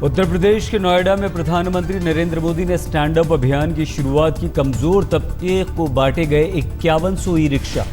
उत्तर प्रदेश के नोएडा में प्रधानमंत्री नरेंद्र मोदी ने स्टैंड अप अभियान की शुरुआत की। कमजोर तबके को बांटे गए 5100 e rickshaw.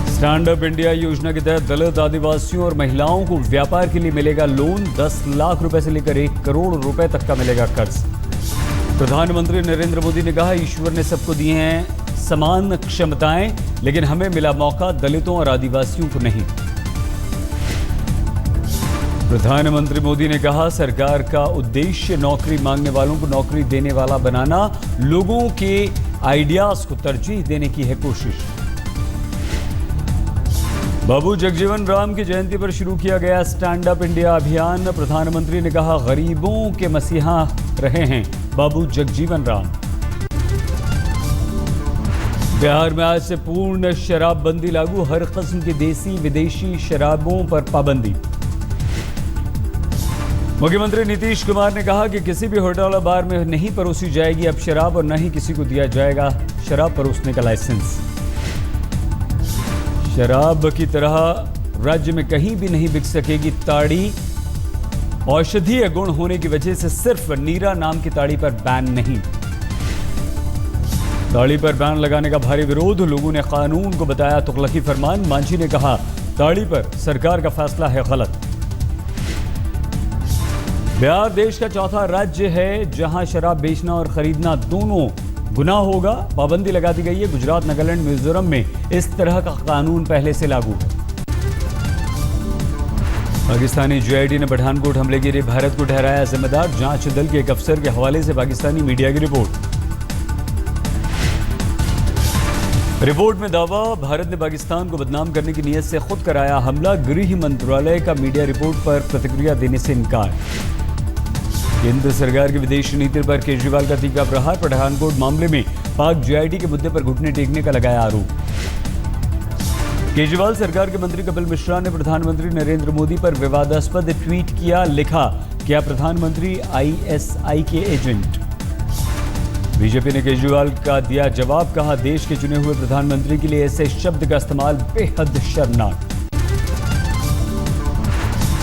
Stand up India योजना के तहत दलित, आदिवासियों और महिलाओं को व्यापार के लिए मिलेगा लोन। 10 लाख रुपए से लेकर 1 करोड़ रुपए तक का मिलेगा कर्ज। प्रधानमंत्री नरेंद्र मोदी ने कहा, ईश्वर ने सबको दिए हैं समान क्षमताएं, लेकिन हमें मिला मौका दलितों और आदिवासियों को नहीं। प्रधानमंत्री मोदी ने कहा, सरकार का उद्देश्य नौकरी मांगने वालों को नौकरी देने वाला बनाना, लोगों के आइडियाज को तरजीह देने की है कोशिश। बाबू जगजीवन राम की जयंती पर शुरू किया गया स्टैंड अप इंडिया अभियान। प्रधानमंत्री ने कहा, गरीबों के मसीहा रहे हैं बाबू जगजीवन राम। बिहार में आज से पूर्ण शराबबंदी लागू। हर किस्म की देसी विदेशी शराबों पर पाबंदी। मुख्यमंत्री नीतीश कुमार ने कहा कि किसी भी होटल और बार में नहीं परोसी जाएगी अब शराब और न ही किसी को दिया जाएगा शराब परोसने का लाइसेंस। शराब की तरह राज्य में कहीं भी नहीं बिक सकेगी ताड़ी। औषधीय गुण होने की वजह से सिर्फ नीरा नाम की ताड़ी पर बैन नहीं। ताड़ी पर बैन लगाने का भारी विरोध। लोगों ने कानून को बताया तुगलकी फरमान। मांझी ने कहा, ताड़ी पर सरकार का फैसला है गलत। बिहार देश का चौथा राज्य है जहां शराब बेचना और खरीदना दोनों गुनाह होगा। पाबंदी लगा दी गई है। गुजरात, नागालैंड, मिजोरम में इस तरह का कानून पहले से लागू है। पाकिस्तानी जीआईडी ने पठानकोट हमले के लिए भारत को ठहराया जिम्मेदार। जांच दल के एक अफसर के हवाले से पाकिस्तानी मीडिया की रिपोर्ट में दावा, भारत ने पाकिस्तान को बदनाम करने की नीयत से खुद कराया हमला। गृह मंत्रालय का मीडिया रिपोर्ट पर प्रतिक्रिया देने से इनकार। केंद्र सरकार की विदेशी नीति पर केजरीवाल का तीखा प्रहार। पठानकोट मामले में पाक जीआईडी के मुद्दे पर घुटने टेकने का लगाया आरोप। केजरीवाल सरकार के मंत्री कपिल मिश्रा ने प्रधानमंत्री नरेंद्र मोदी पर विवादास्पद ट्वीट किया। लिखा, क्या प्रधानमंत्री आईएसआई के एजेंट? बीजेपी ने केजरीवाल का दिया जवाब। कहा, देश के चुने हुए प्रधानमंत्री के लिए ऐसे शब्द का इस्तेमाल बेहद शर्मनाक।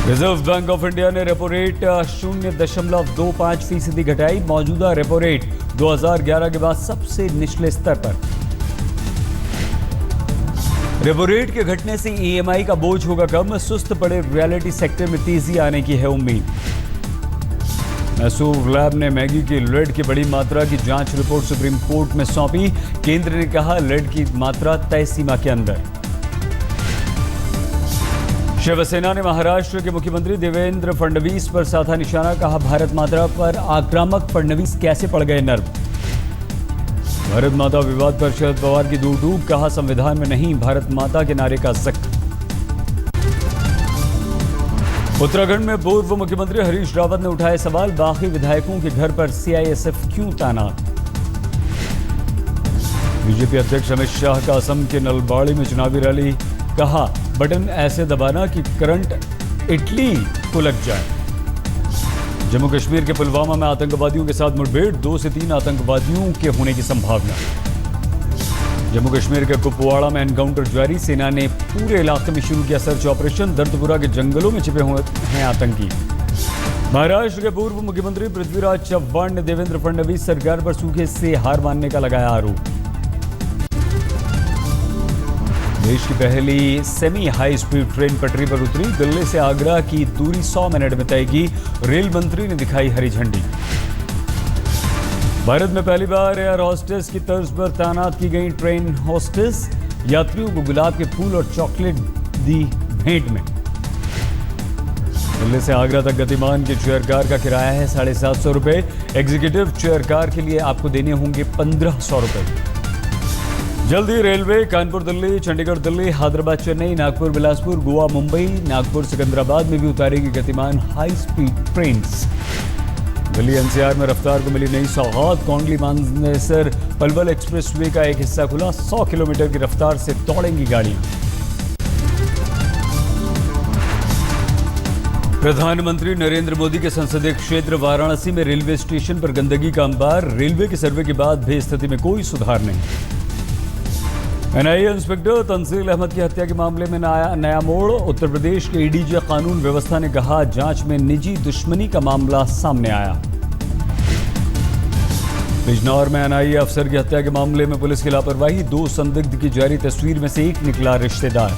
रिजर्व बैंक ऑफ इंडिया ने रेपो रेट 0.25% घटाई। मौजूदा रेपो रेट 2011 के बाद सबसे निचले स्तर पर। रेपो रेट के घटने से ईएमआई का बोझ होगा कम। सुस्त पड़े रियलिटी सेक्टर में तेजी आने की है उम्मीद। मैसूर लैब ने मैगी की लेड की बड़ी मात्रा की जांच रिपोर्ट सुप्रीम कोर्ट में सौंपी। केंद्र ने कहा, लेड की मात्रा तय सीमा के अंदर। शिवसेना ने महाराष्ट्र के मुख्यमंत्री देवेंद्र फडणवीस पर साधा निशाना। कहा, भारत माता पर आक्रामक फडणवीस कैसे पड़ गए नर्म। भारत माता विवाद पर शरद पवार की दूर डूब। कहा, संविधान में नहीं भारत माता के नारे का जिक्र। उत्तराखंड में पूर्व मुख्यमंत्री हरीश रावत ने उठाए सवाल। बाकी विधायकों के घर पर सीआईएसएफ क्यों तैनात। बीजेपी अध्यक्ष अमित शाह का असम के नलबाड़ी में चुनावी रैली। कहा, बटन ऐसे दबाना कि करंट इटली को लग जाए। जम्मू कश्मीर के पुलवामा में आतंकवादियों के साथ मुठभेड़। 2 से 3 आतंकवादियों के होने की संभावना। जम्मू कश्मीर के कुपवाड़ा में एनकाउंटर जारी। सेना ने पूरे इलाके में शुरू किया सर्च ऑपरेशन। दर्दपुरा के जंगलों में छिपे हुए हैं आतंकी। महाराष्ट्र के पूर्व मुख्यमंत्री पृथ्वीराज चव्हाण ने देवेंद्र फडणवीस सरकार पर सूखे से हार मानने का लगाया आरोप। देश की पहली सेमी हाई स्पीड ट्रेन पटरी पर उतरी। दिल्ली से आगरा की दूरी 100 मिनट में तय की। रेल मंत्री ने दिखाई हरी झंडी। भारत में पहली बार एयर होस्टेस की तर्ज पर तैनात की गई ट्रेन होस्टेस। यात्रियों को गुलाब के फूल और चॉकलेट दी भेंट में। दिल्ली से आगरा तक गतिमान की चेयर कार का किराया है 750 रुपए। एग्जीक्यूटिव चेयर कार के लिए आपको देने होंगे 1500 रुपए। जल्दी रेलवे कानपुर दिल्ली, चंडीगढ़ दिल्ली, हैदराबाद चेन्नई, नागपुर बिलासपुर, गोवा मुंबई, नागपुर सिकंदराबाद में भी उतारेगी गतिमान high speed trains. Delhi NCR में रफ्तार को मिली नई सौगात। कौंडली मानेसर पलवल एक्सप्रेसवे का एक हिस्सा खुला। 100 किलोमीटर की रफ्तार से दौड़ेंगी गाड़ियां। प्रधानमंत्री नरेंद्र मोदी के संसदीय क्षेत्र वाराणसी में रेलवे स्टेशन पर गंदगी का अंबार। रेलवे के सर्वे के बाद भी स्थिति में कोई सुधार नहीं। एनआईए इंस्पेक्टर तंजील अहमद की हत्या के मामले में नया मोड़। उत्तर प्रदेश के एडीजी कानून व्यवस्था ने कहा, जांच में निजी दुश्मनी का मामला सामने आया। बिजनौर में एनआईए अफसर की हत्या के मामले में पुलिस की लापरवाही, 2 संदिग्ध की जारी तस्वीर में से एक निकला रिश्तेदार।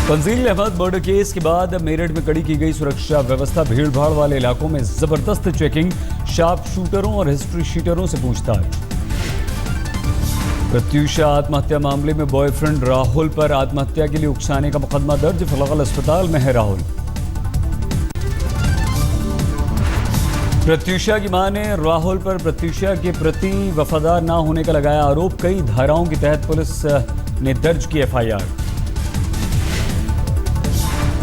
तंजील अहमद मर्डर केस के बाद मेरठ में कड़ी की गई सुरक्षा व्यवस्था, भीड़भाड़ वाले इलाकों में जबरदस्त चेकिंग, शार्प शूटरों और हिस्ट्री शीटरों से पूछताछ। प्रत्यूषा आत्महत्या मामले में बॉयफ्रेंड राहुल पर आत्महत्या के लिए उकसाने का मुकदमा दर्ज, फिलहाल अस्पताल में है राहुल। प्रत्यूषा की मां ने राहुल पर प्रत्यूषा के प्रति वफादार न होने का लगाया आरोप, कई धाराओं के तहत पुलिस ने दर्ज की एफआईआर।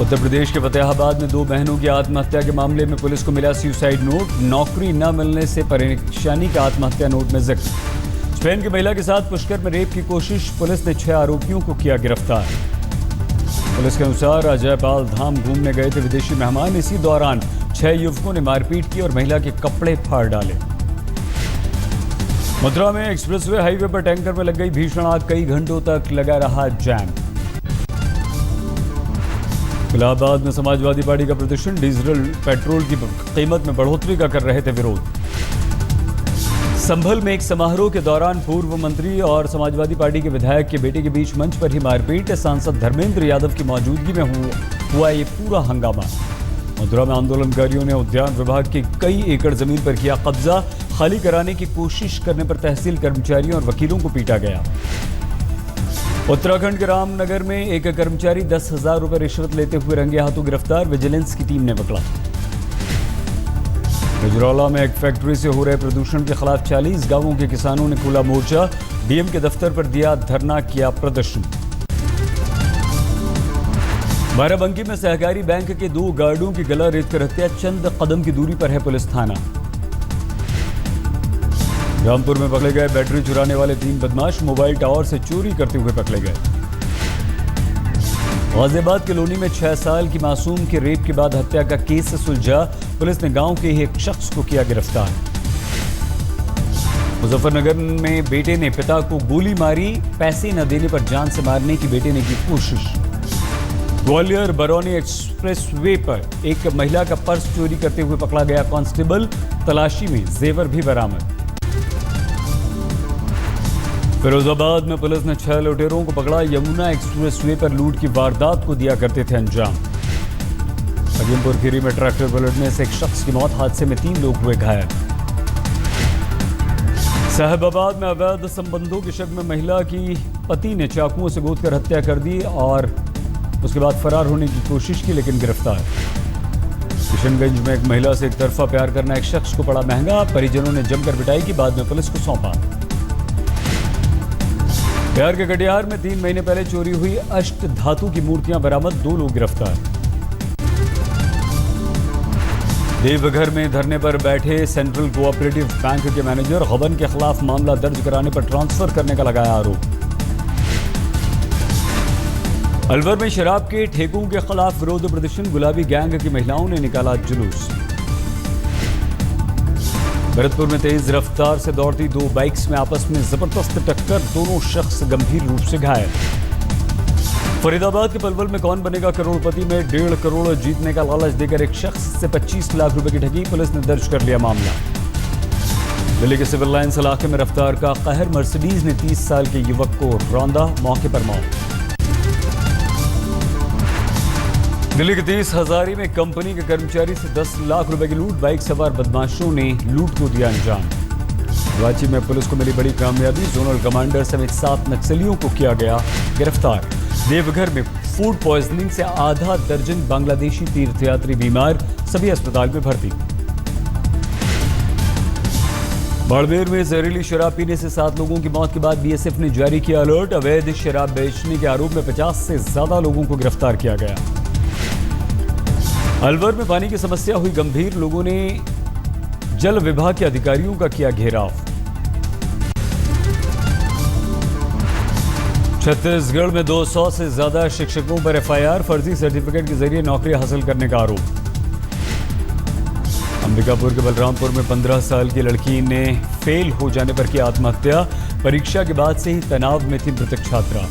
उत्तर प्रदेश के फतेहाबाद में 2 बहनों की आत्महत्या के मामले में पुलिस को मिला सुसाइड नोट, नौकरी न मिलने से परेशानी का आत्महत्या नोट में जिक्र। स्पेन की महिला के साथ पुष्कर में रेप की कोशिश, पुलिस ने 6 आरोपियों को किया गिरफ्तार। पुलिस के अनुसार अजयपाल धाम घूमने गए थे विदेशी मेहमान, इसी दौरान 6 युवकों ने मारपीट की और महिला के कपड़े फाड़ डाले। मथुरा में एक्सप्रेसवे हाईवे पर टैंकर में लग गई भीषण आग, कई घंटों तक लगा रहा जैम। इलाहाबाद में समाजवादी पार्टी का प्रदर्शन, डीजल पेट्रोल की कीमत में बढ़ोतरी का कर रहे थे विरोध। संभल में एक समारोह के दौरान पूर्व मंत्री और समाजवादी पार्टी के विधायक के बेटे के बीच मंच पर ही मारपीट, सांसद धर्मेंद्र यादव की मौजूदगी में हुआ ये पूरा हंगामा। मथुरा में आंदोलनकारियों ने उद्यान विभाग की कई एकड़ जमीन पर किया कब्जा, खाली कराने की कोशिश करने पर तहसील कर्मचारियों और वकीलों को पीटा गया। उत्तराखंड के रामनगर में एक कर्मचारी 10,000 रुपए रिश्वत लेते हुए रंगे हाथों गिरफ्तार, विजिलेंस की टीम ने पकड़ा। गुजराला में एक फैक्ट्री से हो रहे प्रदूषण के खिलाफ 40 गांवों के किसानों ने खोला मोर्चा, डीएम के दफ्तर पर दिया धरना, किया प्रदर्शन। बाराबंकी में सहकारी बैंक के 2 गार्डों की गला रेत कर हत्या, चंद कदम की दूरी पर है पुलिस थाना। रामपुर में पकड़े गए बैटरी चुराने वाले 3 बदमाश, मोबाइल टावर से चोरी करते हुए पकड़े गए। गाजियाबाद के लोनी में 6 साल की मासूम के रेप के बाद हत्या का केस सुलझा, पुलिस ने गांव के एक शख्स को किया गिरफ्तार। मुजफ्फरनगर में बेटे ने पिता को गोली मारी, पैसे न देने पर जान से मारने की बेटे ने की कोशिश। ग्वालियर बरौनी एक्सप्रेसवे पर एक महिला का पर्स चोरी करते हुए पकड़ा गया कांस्टेबल, तलाशी में जेवर भी बरामद। फिरोजाबाद में पुलिस ने 6 लुटेरों को पकड़ा, यमुना एक्सप्रेसवे पर लूट की वारदात को दिया करते थे अंजाम। अजीमपुर खीरी में ट्रैक्टर पलटने से एक शख्स की मौत, हादसे में 3 लोग हुए घायल। साहिबाबाद में अवैध संबंधों के शक में महिला की पति ने चाकुओं से गोदकर हत्या कर दी और उसके बाद फरार होने की कोशिश की, लेकिन गिरफ्तार। किशनगंज में एक महिला से एक तरफा प्यार करना एक शख्स को पड़ा महंगा, परिजनों ने जमकर पिटाई की, बाद में पुलिस को सौंपा। बिहार के कटिहार में 3 महीने पहले चोरी हुई अष्ट धातु की मूर्तियां बरामद, 2 लोग गिरफ्तार। देवघर में धरने पर बैठे सेंट्रल कोऑपरेटिव बैंक के मैनेजर हवन के खिलाफ मामला दर्ज कराने पर ट्रांसफर करने का लगाया आरोप। अलवर में शराब के ठेकों के खिलाफ विरोध प्रदर्शन, गुलाबी गैंग की महिलाओं ने निकाला जुलूस। भरतपुर में तेज रफ्तार से दौड़ती 2 बाइक्स में आपस में जबरदस्त टक्कर, दोनों शख्स गंभीर रूप से घायल। फरीदाबाद के पलवल में कौन बनेगा करोड़पति में 1.5 करोड़ जीतने का लालच देकर एक शख्स से 25 लाख रुपए की ठगी, पुलिस ने दर्ज कर लिया मामला। दिल्ली के सिविल लाइन्स इलाके में रफ्तार का कहर, मर्सिडीज ने 30 साल के युवक को रौंदा, मौके पर मौत। दिल्ली के 30 हजारी में कंपनी के कर्मचारी से 10 लाख रुपए की लूट, बाइक सवार बदमाशों ने लूट को दिया अंजाम। रांची में पुलिस को मिली बड़ी कामयाबी, जोनल कमांडर समेत 7 नक्सलियों को किया गया गिरफ्तार। देवघर में फूड पॉइजनिंग से आधा दर्जन बांग्लादेशी तीर्थयात्री बीमार, सभी अस्पताल में भर्ती। बाड़मेर में जहरीली शराब पीने से 7 लोगों की मौत के बाद बीएसएफ ने जारी किया अलर्ट, अवैध शराब बेचने के आरोप में 50 से ज्यादा लोगों को गिरफ्तार किया गया। अलवर में पानी की समस्या हुई गंभीर, लोगों ने जल विभाग के अधिकारियों का किया घेराव। छत्तीसगढ़ में 200 से ज्यादा शिक्षकों पर एफआईआर, फर्जी सर्टिफिकेट के जरिए नौकरी हासिल करने का आरोप। अंबिकापुर के बलरामपुर में 15 साल की लड़की ने फेल हो जाने पर की आत्महत्या, परीक्षा के बाद से ही तनाव में थी मृतक छात्रा।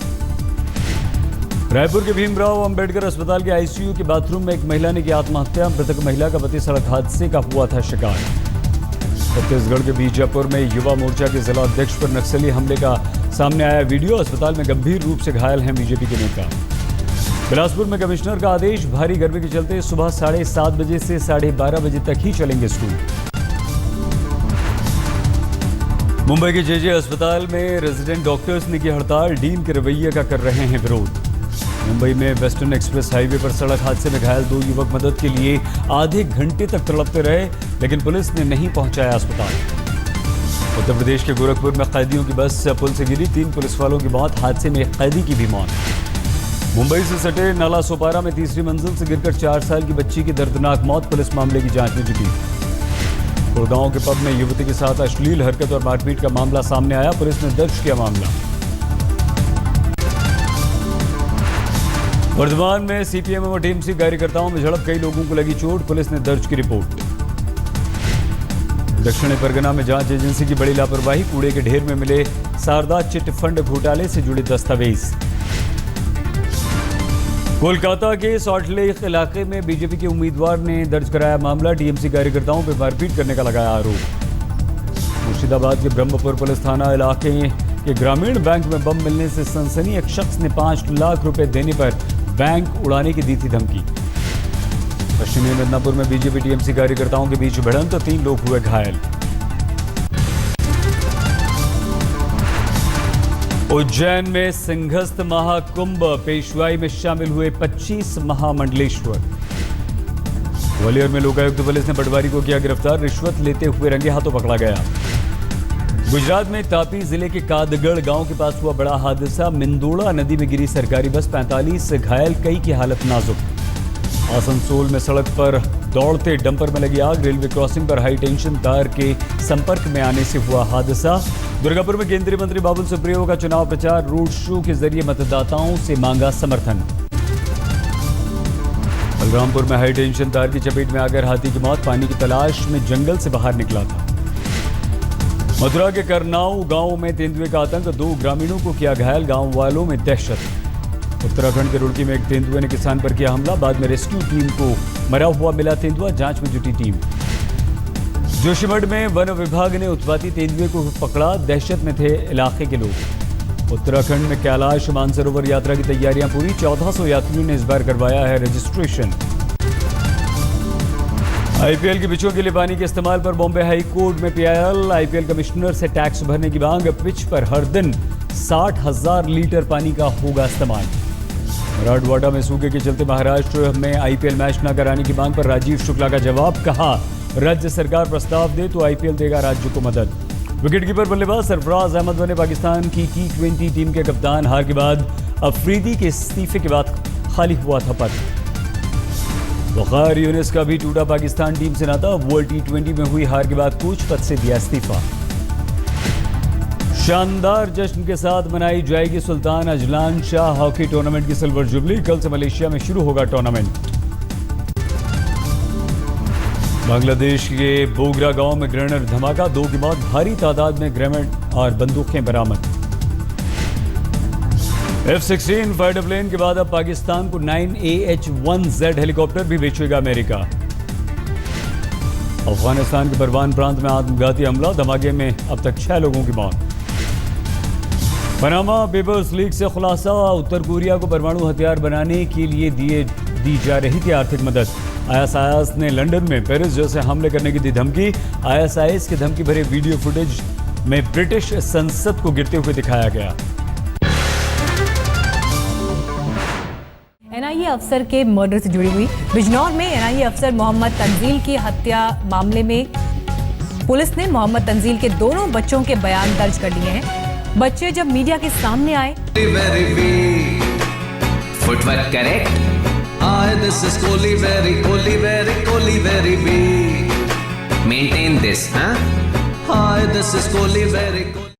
रायपुर के भीमराव अंबेडकर अस्पताल के आईसीयू के बाथरूम में एक महिला ने की आत्महत्या। मृतक महिला का पति सड़क हादसे का हुआ था शिकार। छत्तीसगढ़ के बीजापुर में युवा मोर्चा के जिला अध्यक्ष पर नक्सली हमले का सामने आया वीडियो। अस्पताल में गंभीर रूप से घायल हैं बीजेपी के नेता। बिलासपुर में कमिश्नर का आदेश, भारी गर्मी के चलते सुबह 7:30 बजे से 12:30 बजे तक ही चलेंगे स्कूल। मुंबई के जेजे अस्पताल में रेजिडेंट डॉक्टर्स ने की हड़ताल, डीन के रवैये का कर रहे हैं विरोध। मुंबई में वेस्टर्न एक्सप्रेस हाईवे पर सड़क हादसे में घायल 2 युवक मदद के लिए आधे घंटे तक तड़पते रहे, लेकिन पुलिस ने नहीं पहुंचाया अस्पताल। उत्तर प्रदेश के गोरखपुर में कैदियों की बस पुल से गिरी, 3 पुलिस वालों की मौत, हादसे में एक कैदी की भी मौत। मुंबई से सटे नाला सोपारा में तीसरी मंजिल से गिरकर 4 साल की बच्ची की दर्दनाक मौत, पुलिस मामले की जांच में जुटी। गुड़गांव के पब में युवती के साथ अश्लील हरकत और मारपीट का मामला सामने आया, पुलिस ने दर्ज किया मामला। वर्धमान में सीपीएम और टीएमसी कार्यकर्ताओं में झड़प, कई लोगों को लगी चोट, पुलिस ने दर्ज की रिपोर्ट। दक्षिणी परगना में जांच एजेंसी की बड़ी लापरवाही, कूड़े के ढेर में मिले शारदा चिट फंड घोटाले से जुड़े दस्तावेज। कोलकाता के सॉल्टलेक इलाके में बीजेपी के उम्मीदवार ने दर्ज कराया मामला, टीएमसी कार्यकर्ताओं पर मारपीट करने का लगाया आरोप। मुर्शिदाबाद के ब्रह्मपुर पुलिस थाना इलाके के ग्रामीण बैंक में बम मिलने से सनसनी, एक शख्स ने 5 लाख रुपए देने पर बैंक उड़ाने की दी थी धमकी। पश्चिमी मिदनापुर में बीजेपी टीएमसी कार्यकर्ताओं के बीच भिड़ंत, 3 लोग हुए घायल। उज्जैन में सिंहस्थ महाकुंभ, पेशवाई में शामिल हुए 25 महामंडलेश्वर। ग्वालियर में लोकायुक्त पुलिस ने पटवारी को किया गिरफ्तार, रिश्वत लेते हुए रंगे हाथों पकड़ा गया। गुजरात में तापी जिले के कादगढ़ गांव के पास हुआ बड़ा हादसा, मिंदोड़ा नदी में गिरी सरकारी बस, 45 घायल, कई की हालत नाजुक। आसनसोल में सड़क पर दौड़ते डंपर में लगी आग, रेलवे क्रॉसिंग पर हाई टेंशन तार के संपर्क में आने से हुआ हादसा। दुर्गापुर में केंद्रीय मंत्री बाबुल सुप्रियो का चुनाव प्रचार, रोड शो के जरिए मतदाताओं से मांगा समर्थन। बलरामपुर में हाई टेंशन तार की चपेट में आकर हाथी की मौत, पानी की तलाश में जंगल से बाहर निकला था। मथुरा के करनाऊ गांव में तेंदुए का आतंक, 2 ग्रामीणों को किया घायल, गांव वालों में दहशत। उत्तराखंड के रुड़की में एक तेंदुए ने किसान पर किया हमला, बाद में रेस्क्यू टीम को मरा हुआ मिला तेंदुआ, जांच में जुटी टीम। जोशीमठ में वन विभाग ने उत्पाती तेंदुए को पकड़ा, दहशत में थे इलाके के लोग। उत्तराखंड में कैलाश मानसरोवर यात्रा की तैयारियां पूरी, 1400 यात्रियों ने इस बार करवाया है रजिस्ट्रेशन। आईपीएल के पिचों के लिए पानी के इस्तेमाल पर बॉम्बे हाई कोर्ट में पीआईएल, आईपीएल कमिश्नर से टैक्स भरने की मांग, पिच पर हर दिन 60,000 लीटर पानी का होगा इस्तेमाल। मराठवाड़ा में सूखे के चलते महाराष्ट्र में आईपीएल मैच न कराने की मांग पर राजीव शुक्ला का जवाब, कहा राज्य सरकार प्रस्ताव दे तो आईपीएल देगा राज्य को मदद। विकेटकीपर बल्लेबाज सरफराज अहमद बने पाकिस्तान की T20 टीम के कप्तान, हार के बाद अफरीदी के इस्तीफे के बाद खाली हुआ था पद। वकार यूनिस का भी टूटा पाकिस्तान टीम से नाता, वर्ल्ड T20 में हुई हार के बाद कोच पद से दिया इस्तीफा। शानदार जश्न के साथ मनाई जाएगी Sultan Azlan Shah hockey tournament की सिल्वर जुबली, कल से मलेशिया में शुरू होगा टूर्नामेंट। बांग्लादेश के बोगरा गांव में ग्रेनेड धमाका, 2 की मौत, भारी तादाद में ग्रेनेड और बंदूकें बरामद। F-16 फाइटर प्लेन के बाद अब पाकिस्तान को 9AH-1Z हेलीकॉप्टर भी बेचेगा अमेरिका। अफगानिस्तान के परवान प्रांत में आत्मघाती हमला, धमाके में अब तक 6 लोगों की मौत। पनामा पेपर्स लीक से खुलासा, उत्तर कोरिया को परमाणु हथियार बनाने के लिए दी जा रही थी आर्थिक मदद। ISIS ने लंदन में पेरिस जैसे हमले करने की दी धमकी। ISIS की धमकी भरे वीडियो फुटेज में ब्रिटिश संसद को गिरते हुए दिखाया गया। एनआईए अफसर के मर्डर से जुड़ी हुई बिजनौर में एनआईए अफसर मोहम्मद तंजील की हत्या मामले में पुलिस ने मोहम्मद तंजील के दोनों बच्चों के बयान दर्ज कर लिए हैं। बच्चे जब मीडिया के सामने आए, footwork correct, this is Kohli very big, maintain this, huh? Hi, this is Kohli very